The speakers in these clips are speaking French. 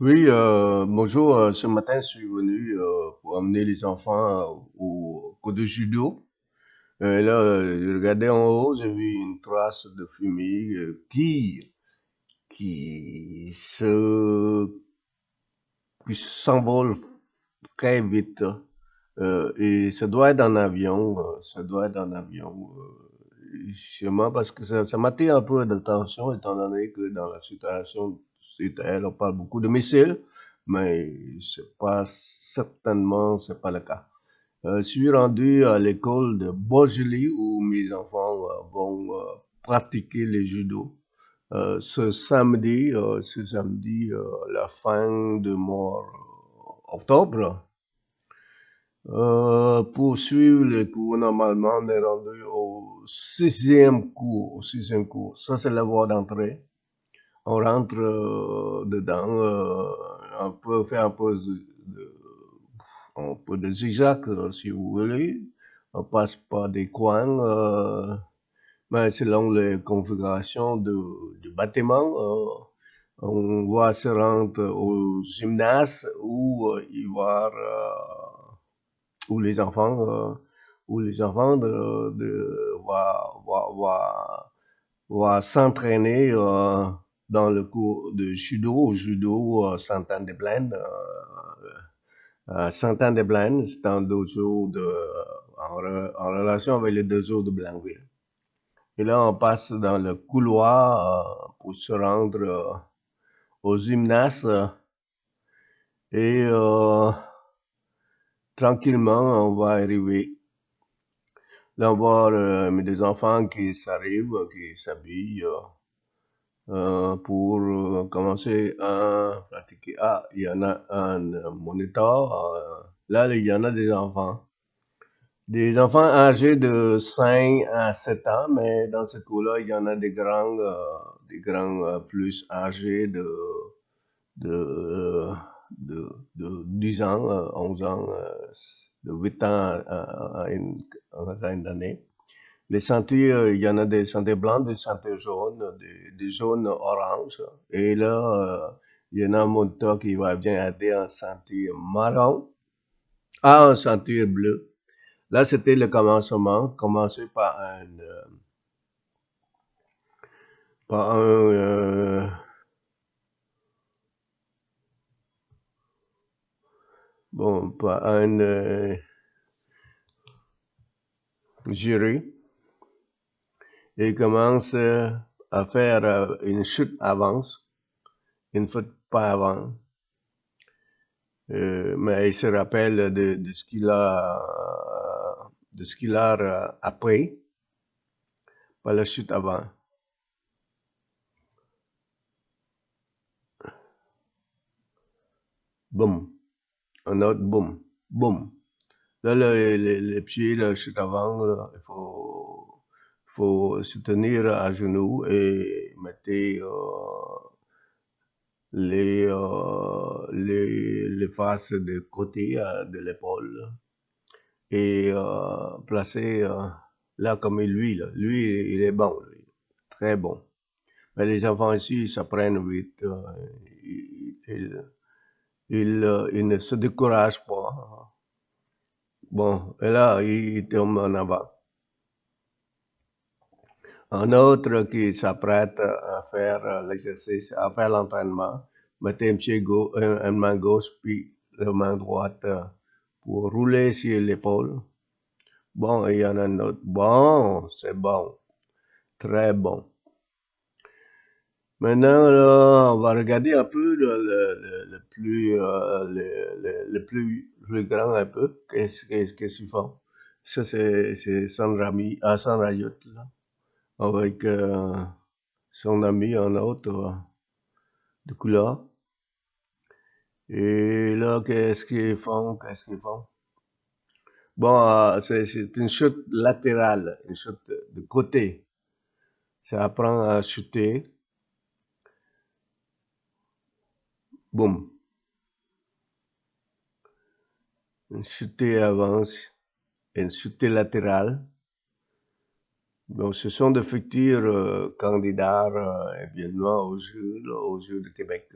Oui, bonjour. Ce matin, je suis venu pour emmener les enfants au cours de judo. Et là, je regardais en haut, j'ai vu une trace de fumée qui se qui s'envole très vite. Et ça doit être un avion. Ça doit être un avion. Sûrement parce que ça m'attire un peu d'attention étant donné que dans la situation sur Terre, on parle beaucoup de missiles, mais c'est pas le cas. Je suis rendu à l'école de Beaujolais où mes enfants vont pratiquer le judo. Ce samedi, la fin du mois octobre, pour suivre les cours, normalement, on est rendu au sixième cours. Ça, c'est la voie d'entrée. On rentre dedans, on peut faire un peu de zigzag, si vous voulez. On passe par des coins, mais selon les configurations du bâtiment, on va se rendre au gymnase où les enfants, va s'entraîner dans le cours de judo. Au judo, Saint-Anne-des-Plaines, c'est un dojo en relation avec le dojo de Blainville. Et là, on passe dans le couloir pour se rendre au gymnase et tranquillement, on va arriver. Là, on voit mes deux enfants qui s'arrivent, qui s'habillent pour commencer à pratiquer. Ah, il y en a un moniteur. Là, il y en a des enfants. Des enfants âgés de 5 à 7 ans, mais dans ce coup-là, il y en a des grands plus âgés de, euh, de 10 ans, 11 ans, de 8 ans à une vingtaine d'années. Les ceintures, il y en a des ceintures blancs, des ceintures jaunes, des jaunes orange. Et là, il y en a un monteur qui va bien aider en ceinture marron, en ceinture bleue. Là, c'était le commencement, commencé par par un jury. Il commence à faire une chute avance, une chute pas avant. Mais il se rappelle de ce qu'il a appris par la chute avant. Boum. Un autre boum. Boum. Là, les pieds, la chute avant, là, faut se tenir à genoux et mettre les faces de côté de l'épaule et placer là comme lui, là. Lui, il est bon, lui. Très bon. Mais les enfants ici, ils s'apprennent vite. Ils ne se découragent pas. Bon, et là, il tombe en avant. Un autre qui s'apprête à faire l'exercice, à faire l'entraînement, mettez une main gauche puis la main droite pour rouler sur l'épaule. Bon, il y en a un autre. Bon, c'est bon. Très bon. Maintenant, là, on va regarder un peu le plus, le plus grand un peu. Qu'est-ce qu'ils font? Ça, c'est San Rayut, là, avec son ami, un autre de couleur. Et là, qu'est-ce qu'ils font? Qu'est-ce qu'ils font? Bon, c'est une chute latérale, une chute de côté. Ça apprend à chuter. Boum. Une chutée avance et une chutée latérale. Donc, ce sont des futurs candidats évidemment aux Jeux de Québec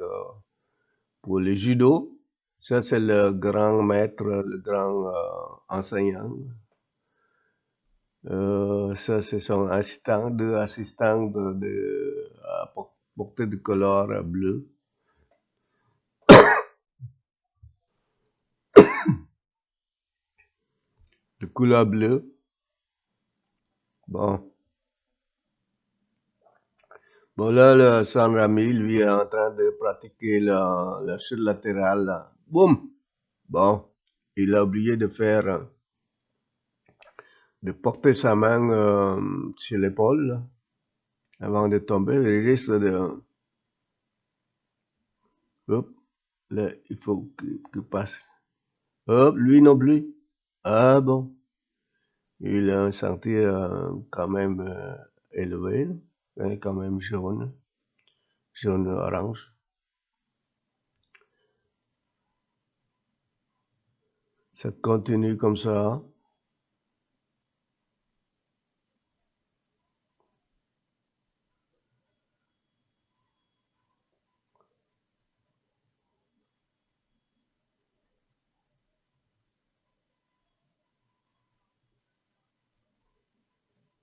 Pour le judo, ça c'est le grand maître, le grand enseignant. Ça c'est son assistant, deux assistants à portée de couleur bleu. De couleur bleue. Bon. Bon, là, le San Rami, lui, est en train de pratiquer la chute latérale, là. Boum! Bon. Il a oublié de faire, de porter sa main sur l'épaule, là, avant de tomber. Il risque de... Hop, là, il faut qu'il passe. Hop, lui non plus. Ah bon. Il a un sentier quand même élevé, hein, quand même jaune, jaune-orange. Ça continue comme ça.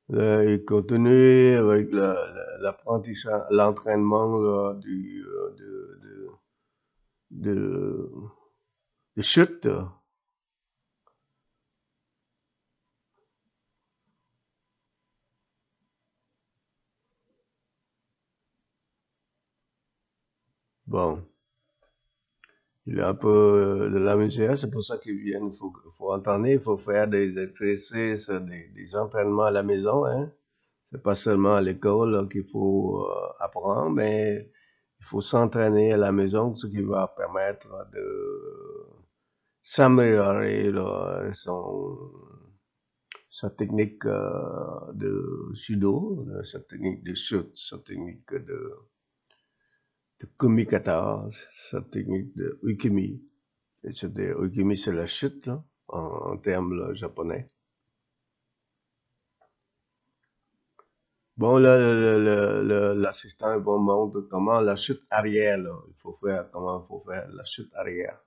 Là, il continue avec l'apprentissage, l'entraînement de, de chute. Bon, il a un peu de la misère, c'est pour ça qu'il vient. Il faut entraîner, il faut faire des exercices, des entraînements à la maison, hein. C'est pas seulement à l'école qu'il faut apprendre, mais il faut s'entraîner à la maison, ce qui va permettre de s'améliorer sa technique de judo, sa technique de chute, sa technique de kumikata, sa technique de ukemi. Ukemi, c'est la chute, là, en termes là, japonais. Bon, là, l'assistant bon, montre comment la chute arrière, là. Comment il faut faire la chute arrière.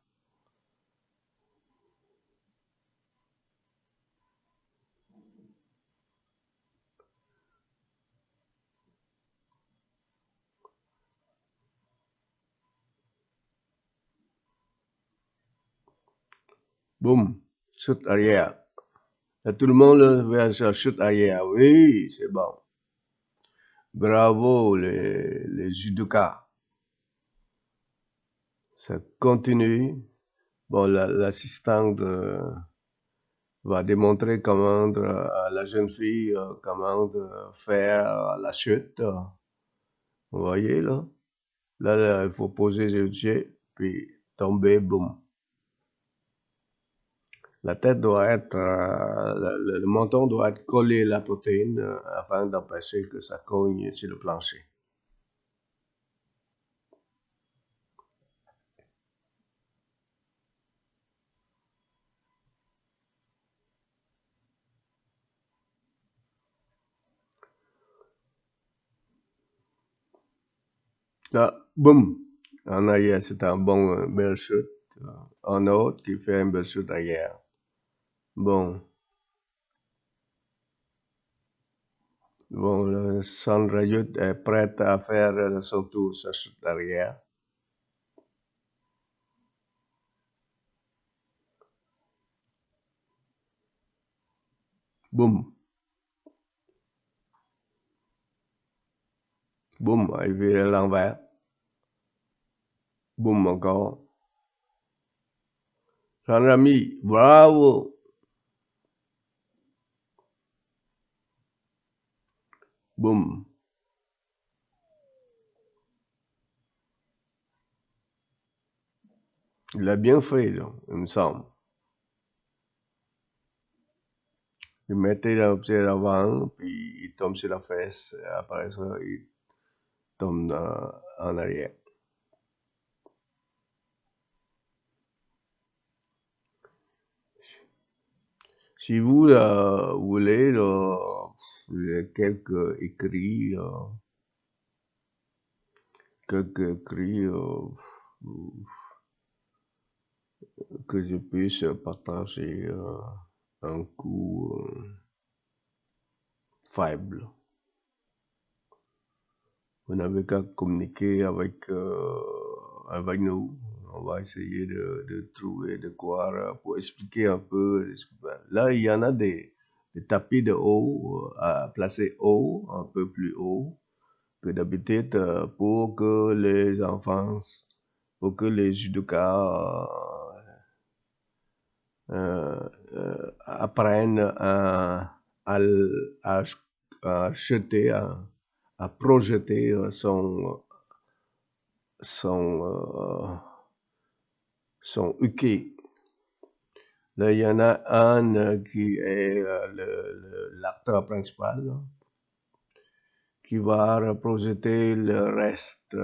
Boum, chute arrière. Là, tout le monde là, fait sa chute arrière. Oui, c'est bon. Bravo, les judokas. Ça continue. Bon, l'assistante va démontrer comment à la jeune fille comment faire la chute. Vous voyez là? Là, il faut poser les pieds, puis tomber, boum. La tête doit être, le menton doit être collé à la protéine afin d'empêcher que ça cogne sur le plancher. Là, boum, en arrière, c'est un bon belle chute. Un autre qui fait une belle chute arrière. Bon, le Sandra Yut est prête à faire son tour, sa chute arrière. Boum, boum, elle vire à l'envers. Boum encore. Sandra Mi, bravo. Boum. Il a bien fait, là, il me semble. Il mettait le pied avant, puis il tombe sur la fesse. Et après ça, il tombe en arrière. Si vous voulez, là, il y a quelques écrits, quelques écrits que je puisse partager un coût faible. Vous n'avez qu'à communiquer avec nous. On va essayer de trouver de quoi pour expliquer un peu. Là, il y en a des tapis de haut à placer haut, un peu plus haut que d'habitude pour que les enfants, pour que les judokas apprennent à jeter, à projeter son uke. Là, il y en a un qui est l'acteur principal, là, qui va projeter le reste,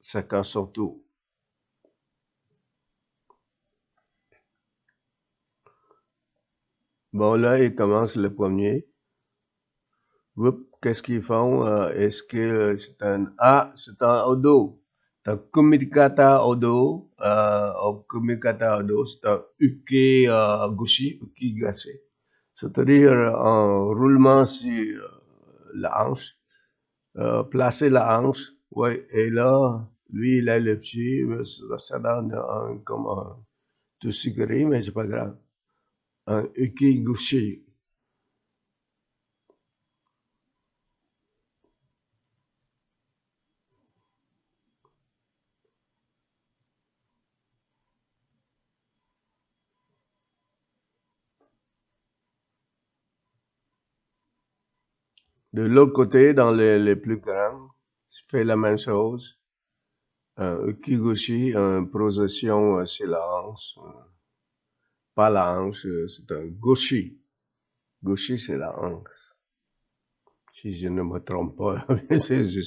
chacun son tour. Bon, là, il commence le premier. Qu'est-ce qu'ils font? Est-ce que c'est un odo? C'est un kumikata odo. Kumikata odo, c'est un uke goshi, uke gassé. C'est-à-dire un roulement sur la hanche. Placer la hanche. Ouais, et là, lui, il a le pied. Ça donne comme un tout sucré, mais c'est pas grave. Un uke goshi. De l'autre côté, dans les plus grands, fait la même chose. Un ukigoshi, une projection sur la hanche. Pas la hanche, c'est un goshi. Goshi, c'est la hanche. Si je ne me trompe pas, je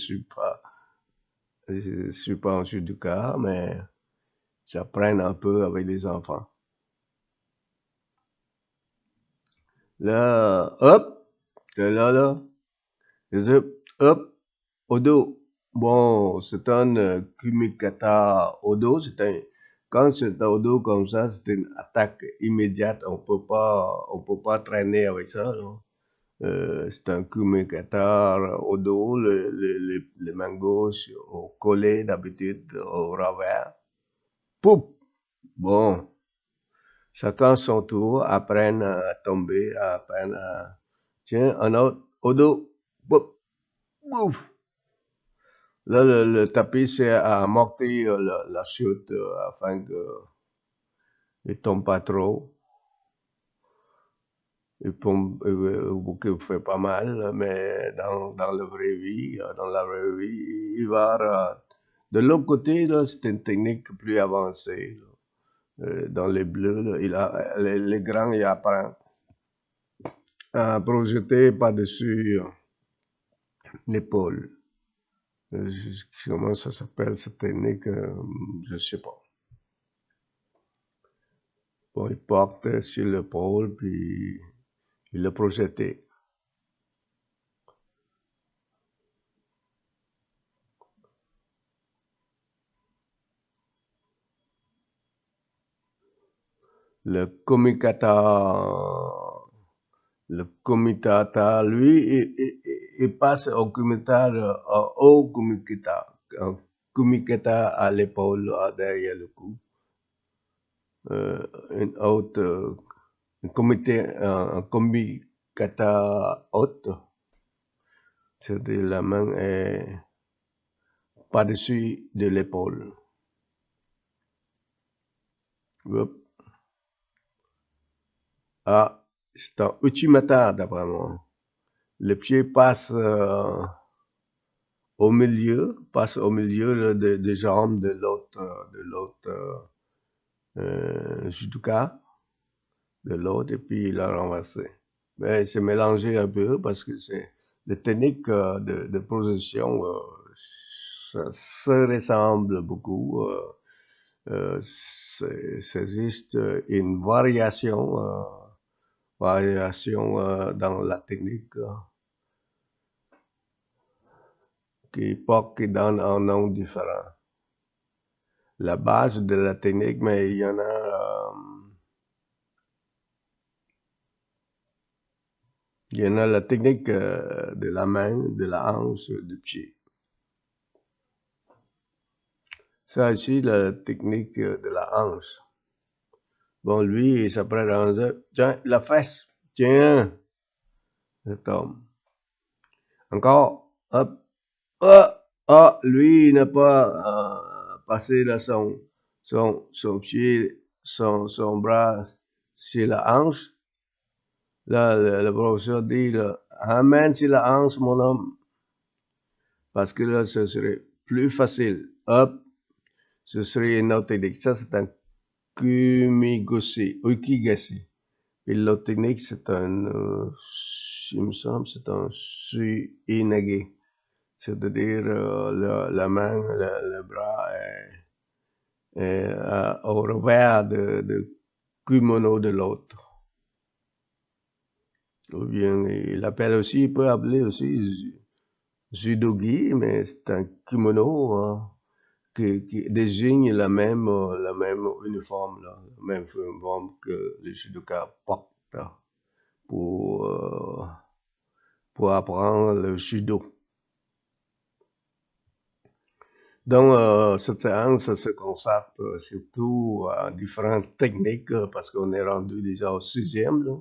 suis pas en judoka, mais j'apprends un peu avec les enfants. Là, hop, là, hop, odo. Bon, c'est un kumikata odo, quand c'est un odo comme ça, c'est une attaque immédiate. On peut pas traîner avec ça, non? C'est un kumikata odo, les mains gauches collées d'habitude au revers. Poup! Bon, chacun son tour, apprennent à tomber, apprennent à... Tiens, un autre, odo, poup, pouf! Là, le tapis, c'est à amortir la chute afin qu'il ne tombe pas trop. Il fait pas mal, mais dans la vraie vie, il va... De l'autre côté, là, c'est une technique plus avancée. Dans les bleus, là, les grands, ils apprennent à projeter par-dessus l'épaule. Comment ça s'appelle cette technique? Je ne sais pas. Bon, il porte sur l'épaule, puis il le projetait. Le komitata, lui, il passe au komikata, un komikata à l'épaule, derrière le cou. Une autre, un komikata haute, c'est-à-dire la main est par-dessus de l'épaule. Ah, c'est un uchimata d'après moi. Le pied passe au milieu des jambes de l'autre judoka, de l'autre, et puis il a renversé. Mais c'est mélangé un peu parce que c'est les techniques de projection, ça se ressemble beaucoup. C'est juste une variation dans la technique qui donne un nom différent. La base de la technique, mais il y en a Il y en a la technique de la main, de la hanche, du pied. Ça ici, la technique de la hanche. Bon, lui, il s'apprête à dire, tiens, la fesse, tiens, je tombe. Encore, hop, ah, ah, lui, il n'a pas passé là son pied, son bras sur la hanche. Là, le professeur dit, là, amène sur la hanche, mon homme, parce que là, ce serait plus facile. Hop, ce serait une autre technique. Ça, c'est un ukigashi. Et l'autre technique, c'est un, il me semble, c'est un suinage. C'est-à-dire la main, le bras est au revers de kimono de l'autre. Ou bien, il peut appeler aussi judogi, mais c'est un kimono qui désigne la même uniforme, là, la même uniforme que les judokas portent pour, euh, pour apprendre le judo. Donc, cette séance se consacre surtout à différentes techniques parce qu'on est rendu déjà au 6e. Là.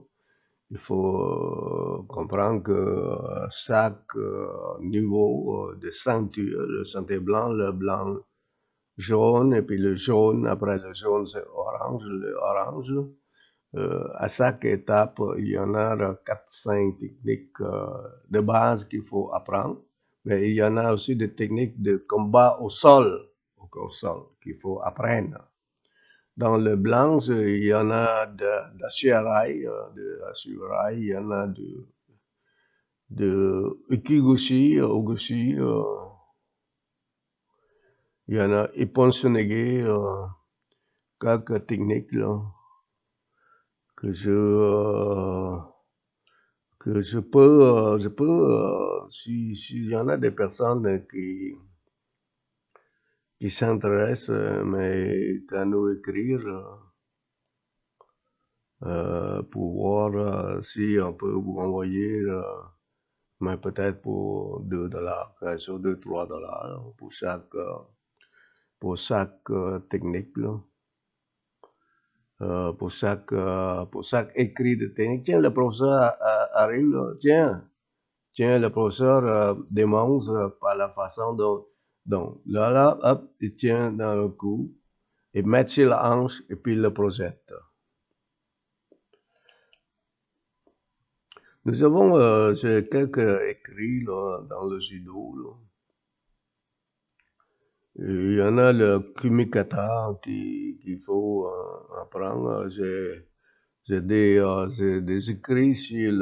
Il faut comprendre que chaque niveau de ceinture, le ceinture blanc, le blanc jaune, et puis le jaune, après le jaune c'est orange, le orange. À chaque étape, il y en a 4-5 techniques de base qu'il faut apprendre. Mais il y en a aussi des techniques de combat au sol qu'il faut apprendre. Dans le blanc, il y en a d'ashirai, il y en a de ikigoshi, ogoshi, il y en a ippon-sunege, quelques techniques là, que je peux, s'il y en a des personnes qui s'intéressent, mais qu'à nous écrire pour voir si on peut vous envoyer, mais peut-être pour $2, sur $2-3 pour chaque technique, là. Pour chaque écrit de technique. Tiens, le professeur arrive, là. Tiens, le professeur démontre par la façon dont là, hop, il tient dans le cou, il met sur la hanche et puis il le projette. Nous avons quelques écrits là, dans le judo. Là. Il y en a le kumikata qu'il faut apprendre. J'ai des écrits sur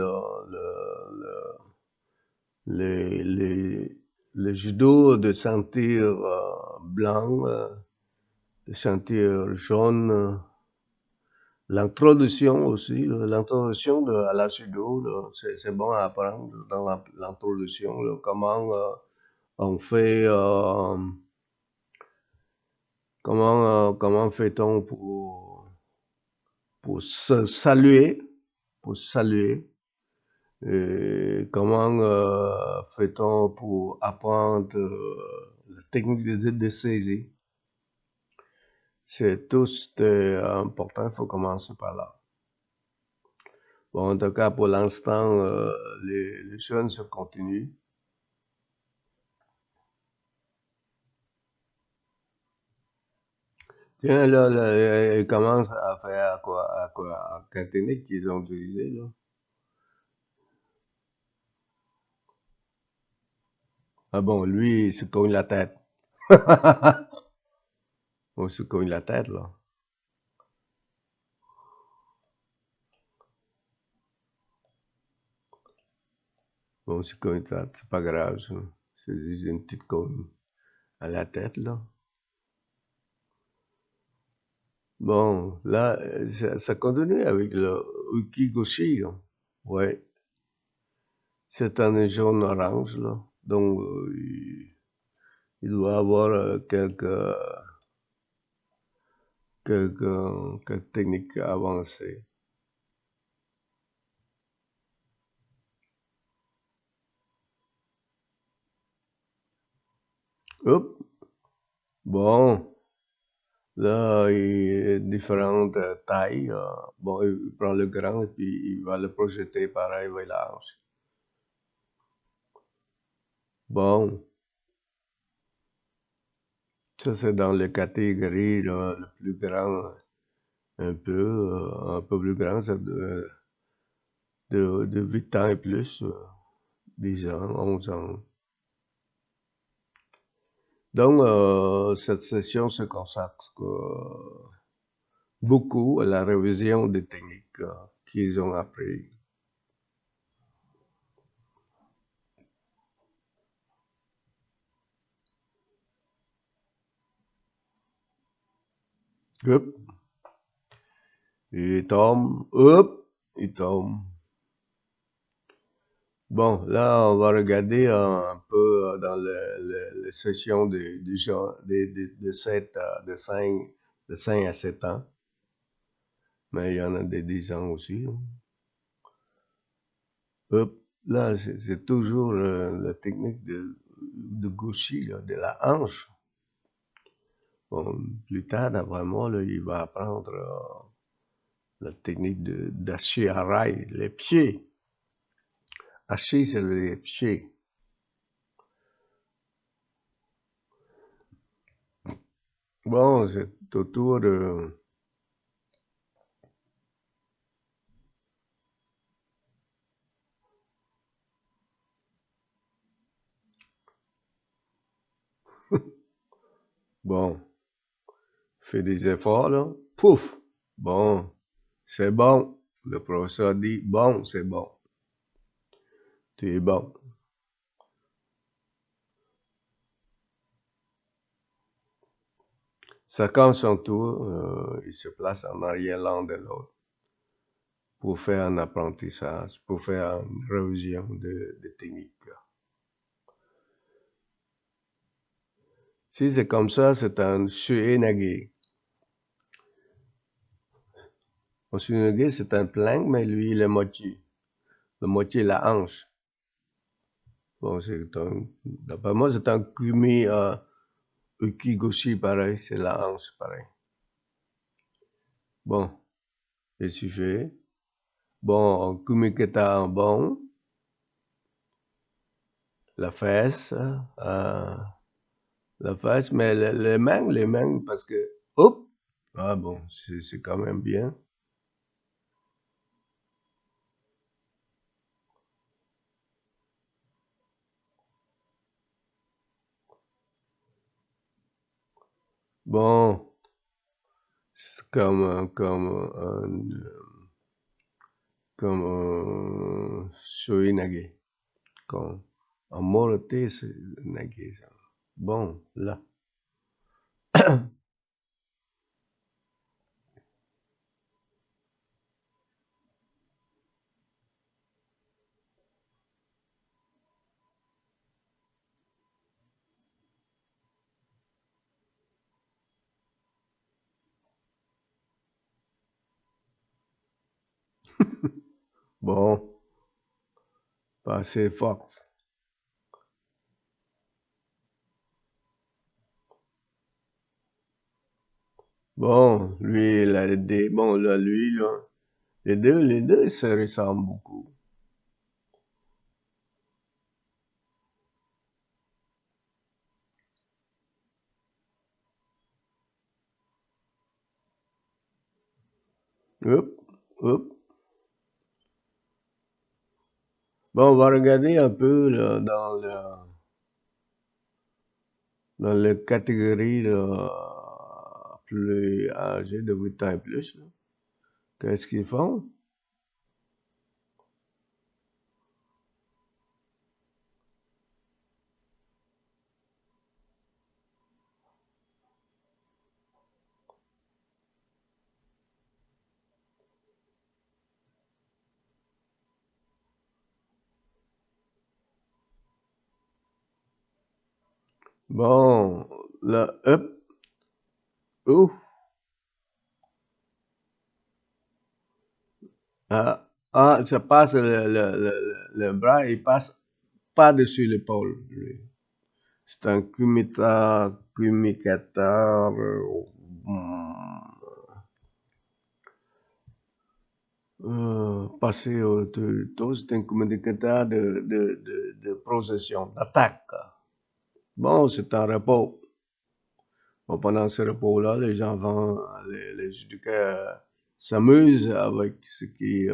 le judo de ceinture blanc, de ceinture jaune, l'introduction aussi, l'introduction à la judo, c'est bon à apprendre dans l'introduction, comment on fait, comment fait-on pour se saluer, et comment fait-on pour apprendre la technique de saisie. C'est tous important, il faut commencer par là. Bon, en tout cas, pour l'instant, les jeunes se continuent. Tiens, là, ils commencent à faire quelle technique qu'ils ont utilisé, là? Ah bon, lui, il se cogne la tête. On se cogne la tête, là. On se cogne la tête, c'est pas grave, ça. C'est juste une petite cogne à la tête, là. Bon, là, ça continue avec le ukigoshi, là. Ouais. C'est un jaune orange, là. Donc, il doit avoir quelques techniques avancées. Hop, bon, là, il est différentes tailles. Bon, il prend le grand et puis il va le projeter pareil vers la hanche. Bon, ça c'est dans les catégories, là, le plus grand, un peu plus grand, c'est de 8 ans et plus, 10 ans, 11 ans. Donc, cette session se consacre beaucoup à la révision des techniques qu'ils ont appris. Hop, il tombe, hop, il tombe. Bon, là, on va regarder un peu dans les sessions du genre de 5 à 7 ans. Mais il y en a des 10 ans aussi, hein. Hop, là, c'est toujours la technique de gauchis, là, de la hanche. Bon, plus tard, d'après moi, là, il va apprendre la technique d'acier à rail, les pieds. Acier, c'est les pieds. Bon, c'est autour de... Bon, fais des efforts, là. Pouf! Bon, c'est bon. Le professeur dit, bon, c'est bon. Tu es bon. Chacun son tour, il se place en arrière l'un de l'autre pour faire un apprentissage, pour faire une révision de technique. Si c'est comme ça, c'est un suénagé. Un suénagé, c'est un plein, mais lui, il est moitié. La moitié, la hanche. Bon, d'après moi, c'est un kumi ukigoshi, pareil, c'est la hanche, pareil. Bon, et si fait. Bon, kumiketa en bon, la fesse, mais les mains, parce que, hop, ah bon, c'est quand même bien. Bon, c'est comme un shoinage, comme un moroté, c'est nage, ça. Bon, là. Bon, pas assez fort. Bon, lui, il a des, bon, là, lui, là, les deux, ils se ressemblent beaucoup. Hop, hop. Bon, on va regarder un peu là, dans les catégories là, plus âgées de 8 ans et plus, là. Qu'est-ce qu'ils font? Bon, là, hop, oh, ça passe le bras, il passe pas dessus l'épaule, lui. C'est un communicateur passé c'est un communicateur de procession, d'attaque. Bon, c'est un repos. Bon, pendant ce repos-là, les enfants, les éducateurs s'amusent avec ce qui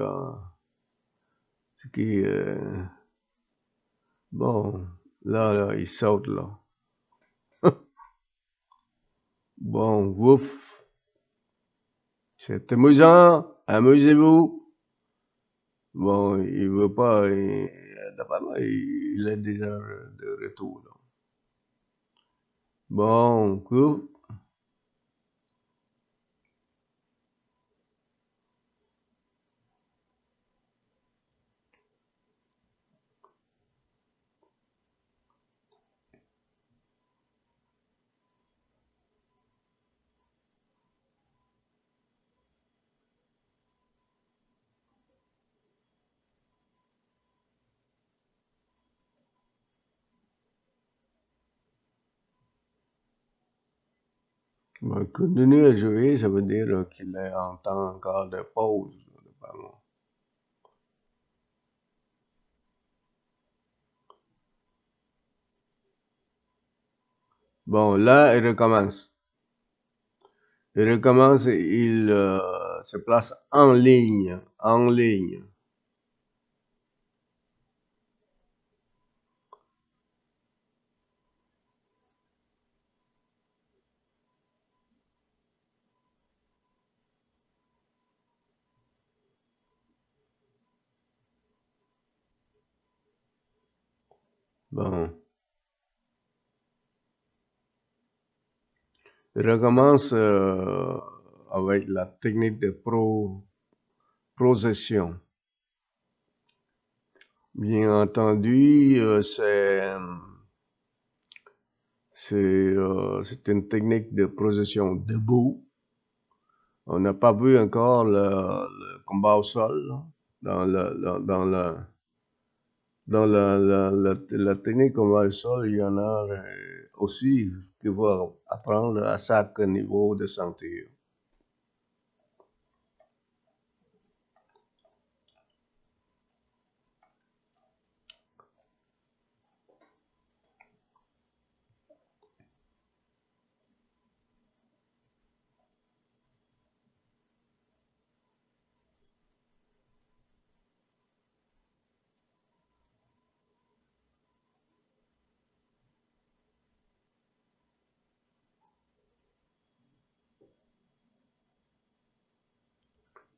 bon, là, ils sautent là. Bon, ouf, c'est amusant, amusez-vous. Bon, il veut pas, d'après moi, il est déjà de retour là. Bon, ouf. Ben, continuer à jouer, ça veut dire qu'il est en temps encore de pause, d'après moi. Bon, là, il recommence. Il recommence, il se place en ligne, en ligne. Bon, il recommence avec la technique de procession. Bien entendu, c'est une technique de procession debout. On n'a pas vu encore le combat au sol là, dans la technique combat au sol. Il y en a aussi qui vont apprendre à chaque niveau de ceinture.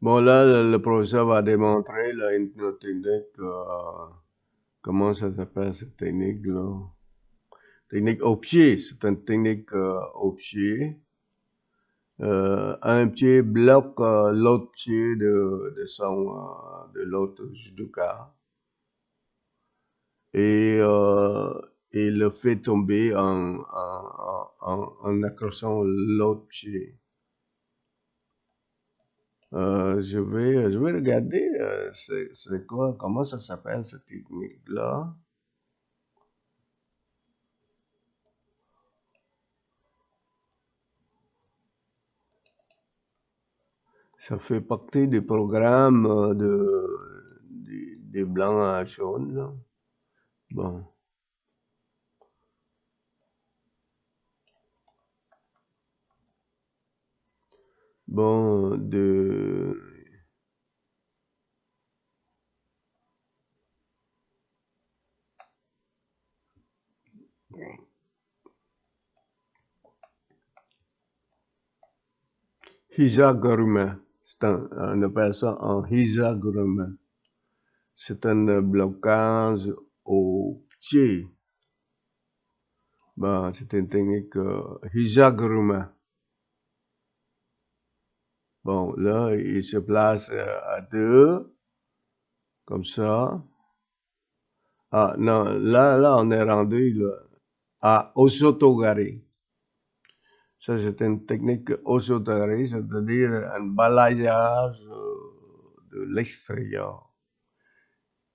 Bon, là, le professeur va démontrer là, une technique, comment ça s'appelle cette technique-là? Technique au pied, c'est une technique au pied. Un pied bloque l'autre pied de l'autre judoka et, le fait tomber en accrochant l'autre pied. Je vais regarder, c'est quoi, comment ça s'appelle cette technique-là? Ça fait partie du programme des blancs à jaune, là. Bon. Bon, Hisaguruma. On appelle ça un Hisaguruma. C'est un blocage au pied. Bon, c'est une technique Hisaguruma. Bon, là, il se place à deux, comme ça. Ah, non, là, on est rendu là, à Osotogari. Ça, c'est une technique Osotogari, c'est-à-dire un balayage de l'extérieur.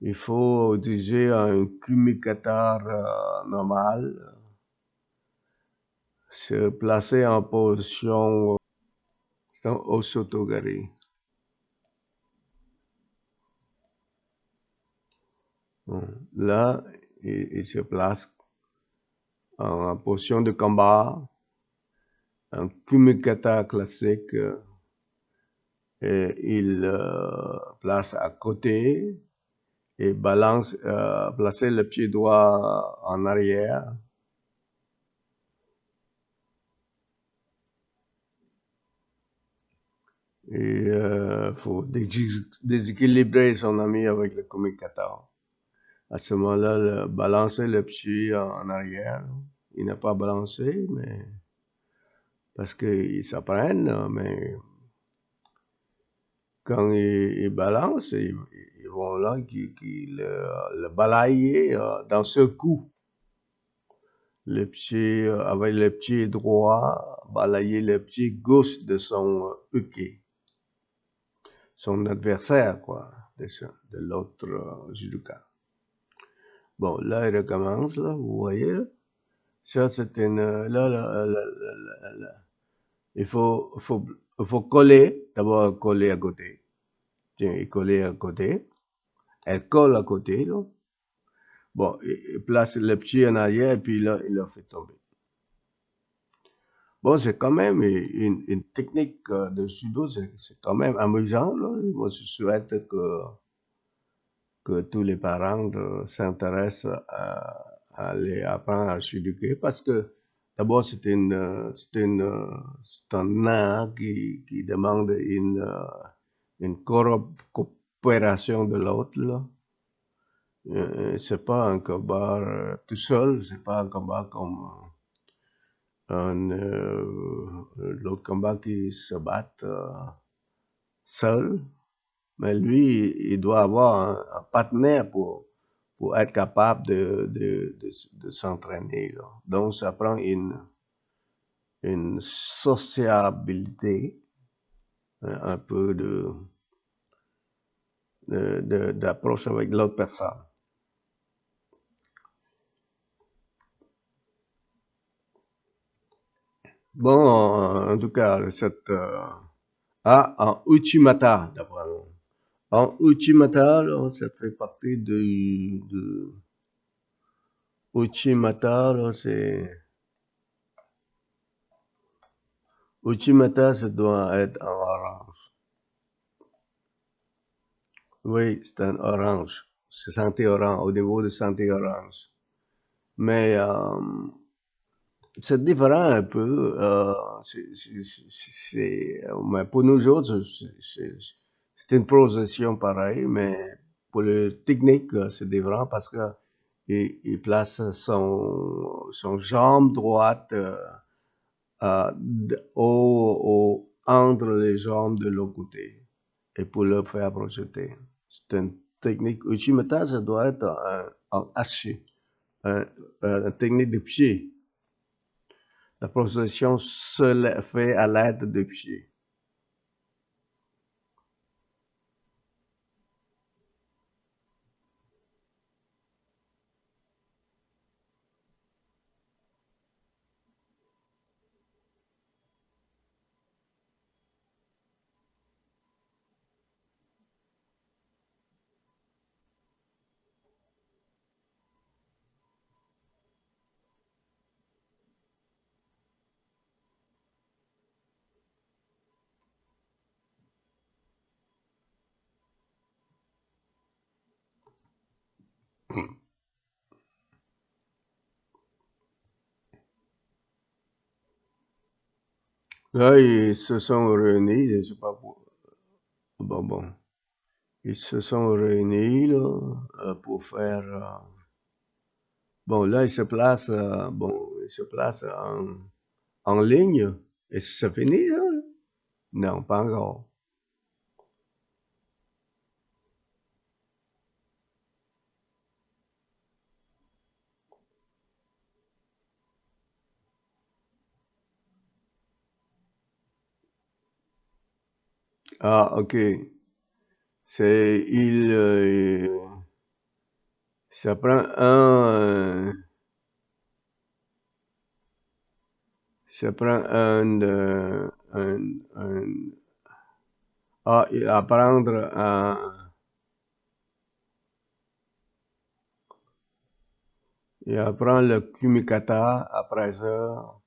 Il faut utiliser un communicateur normal se placer en position osotogari. Là, il se place en position de combat, un kumikata classique, et il place à côté et balance, placer le pied droit en arrière. Et faut déséquilibrer son ami avec le kumikata. À ce moment-là, balancer le pied en arrière. Il n'a pas balancé, mais parce qu'ils s'apprennent, mais quand ils balancent, ils vont là, le balayer d'un seul coup. Le pied, avec le pied droit, balayer le pied gauche de son uke, son adversaire, quoi, de l'autre judoka. Bon, là, il recommence, là, vous voyez, là. Ça, c'est une, il faut coller, d'abord coller à côté. Tiens, il coller à côté. Elle colle à côté, là. Bon, il place le pied en arrière, et puis là, il la fait tomber. Bon, c'est quand même une technique de judo, c'est quand même amusant, là. Moi, je souhaite que tous les parents s'intéressent à aller apprendre à judoker parce que d'abord, c'est un art qui demande une coopération de l'autre, là. C'est pas un combat tout seul, c'est pas un combat comme l'autre combat qui se bat seul, mais lui, il doit avoir un partenaire pour être capable de s'entraîner, là. Donc, ça prend une sociabilité, un peu d'approche avec l'autre personne. Bon, en tout cas, en Uchimata, d'après moi. En Uchimata, là, ça fait partie de Uchimata, là, Uchimata, ça doit être en orange. Oui, c'est un orange. C'est santé orange, au niveau de santé orange. Mais c'est différent un peu. Mais pour nous autres, c'est une progression pareille, mais pour le technique, c'est différent parce que il place son jambe droite entre les jambes de l'autre côté et pour le faire projeter. C'est une technique. Uchimata, ça doit être un haché, une technique de pied. La projection se fait à l'aide de pied. Là, ils se sont réunis, je sais pas pour, bon, ils se sont réunis là, pour faire. Bon, là, ils se placent, en ligne. Et c'est fini, là? Non, pas encore. Ah, ok. C'est ça prend Ça prend apprendre et apprendre le kumikata après ça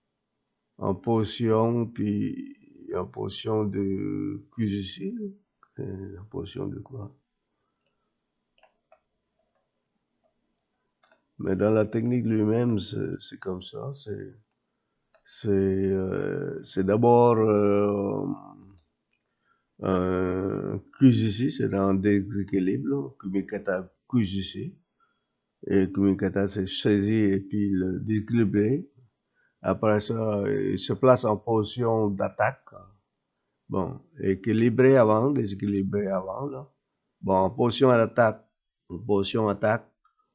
en potion, puis en potion de Kuzushi. En potion de quoi? Mais dans la technique lui-même, c'est comme ça. C'est d'abord un Kuzushi, c'est un déséquilibre, Kumikata Kuzushi. Et Kumikata, c'est saisir et puis le déséquilibrer. Après ça, il se place en position d'attaque. Bon, équilibré avant, déséquilibré avant, là. Bon, en position d'attaque, en position attaque,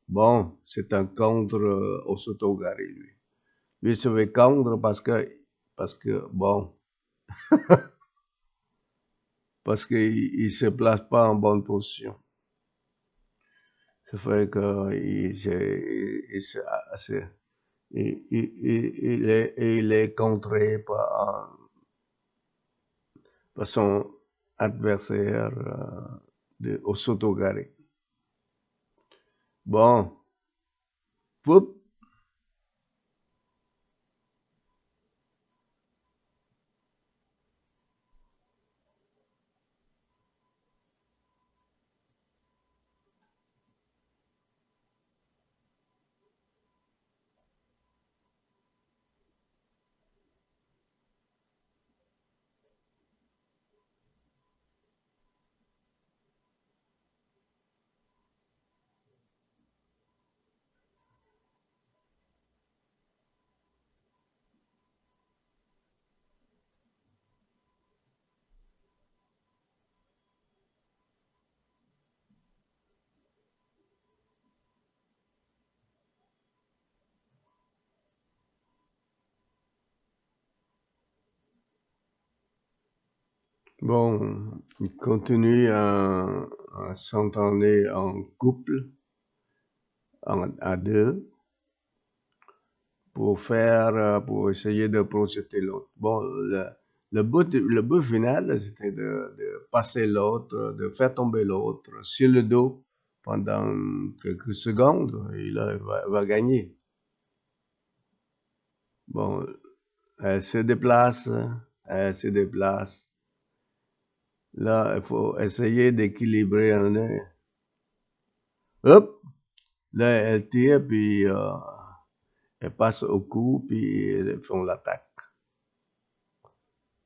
bon, c'est un contre au Sotogari, lui. Lui se fait contre bon, parce qu'il se place pas en bonne position. Ça fait que il est contré par son adversaire au Sotogari. Bon, whoop. Bon, il continue à s'entraîner en couple, à deux, pour essayer de projeter l'autre. Bon, le but final, c'était de passer l'autre, de faire tomber l'autre sur le dos pendant quelques secondes, et là, il va gagner. Bon, elle se déplace, elle se déplace. Là, il faut essayer d'équilibrer un œil. Hop! Là, elle tire, puis elle passe au cou, puis ils font l'attaque.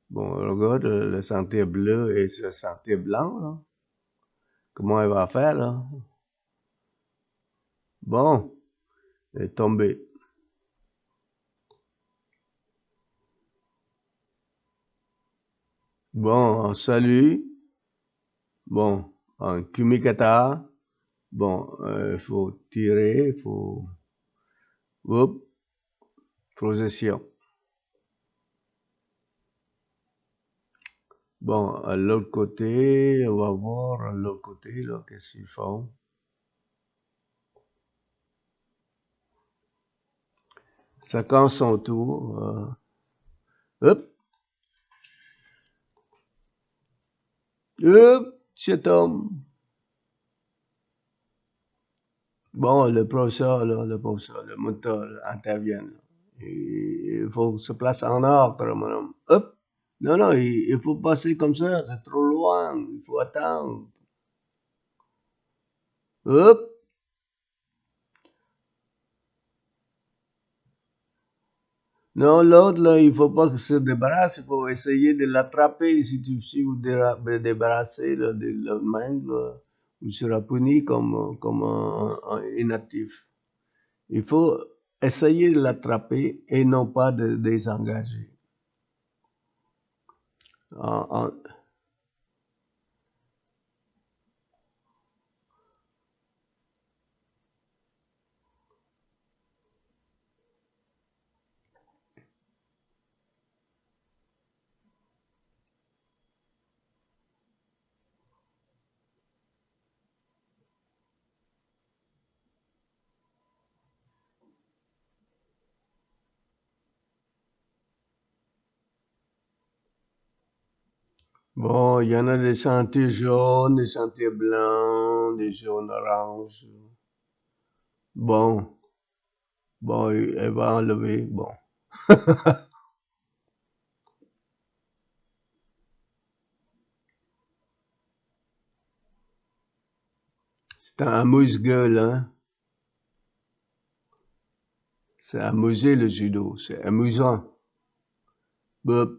Bon, regarde, le sentier bleu et ce sentier blanc, là. Comment elle va faire, là? Bon, elle est tombée. Bon, salut. Bon, en kumikata. Bon, il faut tirer, il faut... Hop, projection. Bon, à l'autre côté, on va voir à l'autre côté, là, qu'est-ce qu'ils font. Chacun son tour. Hop, hop, cet homme. Bon, le professeur, le moteur intervient. Il faut se placer en ordre, mon homme. Hop! Non, non, il faut passer comme ça, c'est trop loin, il faut attendre. Hop! Non, l'autre, là, il faut pas que se débarrasse, il faut essayer de l'attraper. Si vous débarrassez là, de la main, là, vous serez puni comme un inactif. Il faut essayer de l'attraper et non pas de désengager. En- en- Bon, il y en a des sentiers jaunes, des sentiers blancs, des jaunes oranges. Bon, bon, elle va enlever. Bon, c'est un amuse-gueule, hein. C'est amusé le judo, c'est amusant. Bon,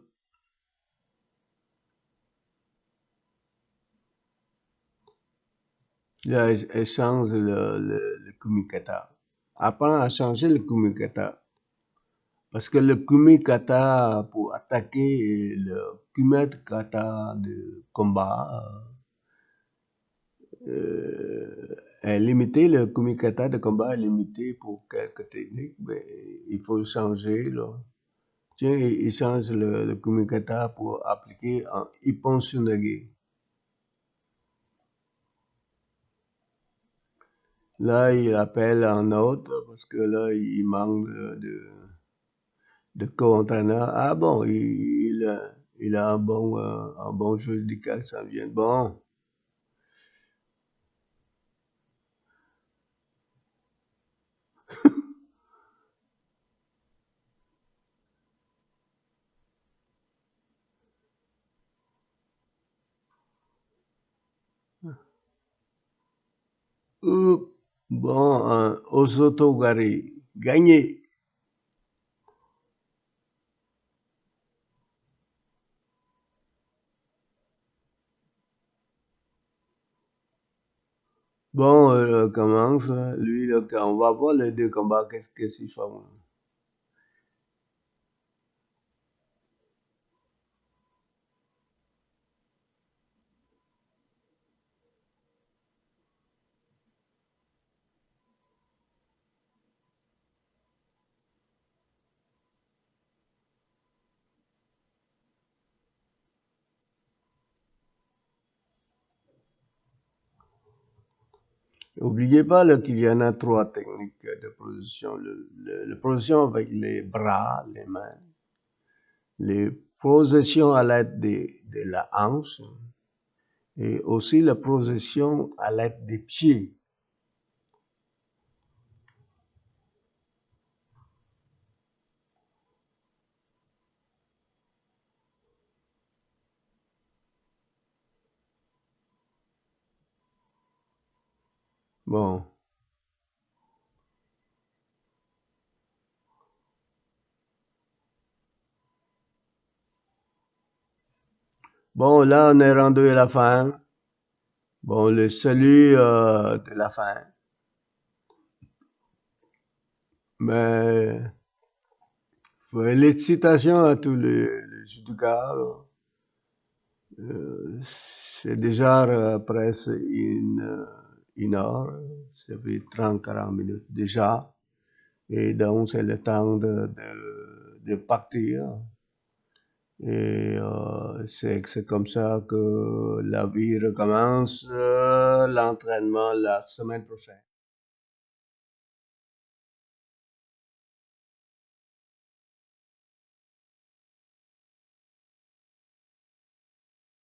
là, elle change le kumikata. Apprends à changer le kumikata. Parce que le kumikata, pour attaquer le kumikata de combat, est limité. Le kumikata de combat est limité pour quelques techniques, mais il faut le changer, là. Tiens, il change le kumikata pour appliquer en ippon tsunagi. Là, il appelle un autre parce que là, il manque de co-entraîneur. Ah bon, il a un bon juridical, ça vient. Bon, bon, Osotogari, gagné. Bon, commence, lui, là, on va voir les deux combats, qu'est-ce qu'ils font. N'oubliez pas là, qu'il y en a trois techniques de position. Le position avec les bras, les mains, les positions à l'aide de la hanche et aussi la position à l'aide des pieds. Bon, bon, là on est rendu à la fin. Bon, le salut de la fin. Mais félicitations à tous les judokas. Euh, c'est déjà presque une heure. Ça fait 30-40 minutes déjà. Et donc, c'est le temps de partir. Et c'est comme ça que la vie recommence, l'entraînement la semaine prochaine.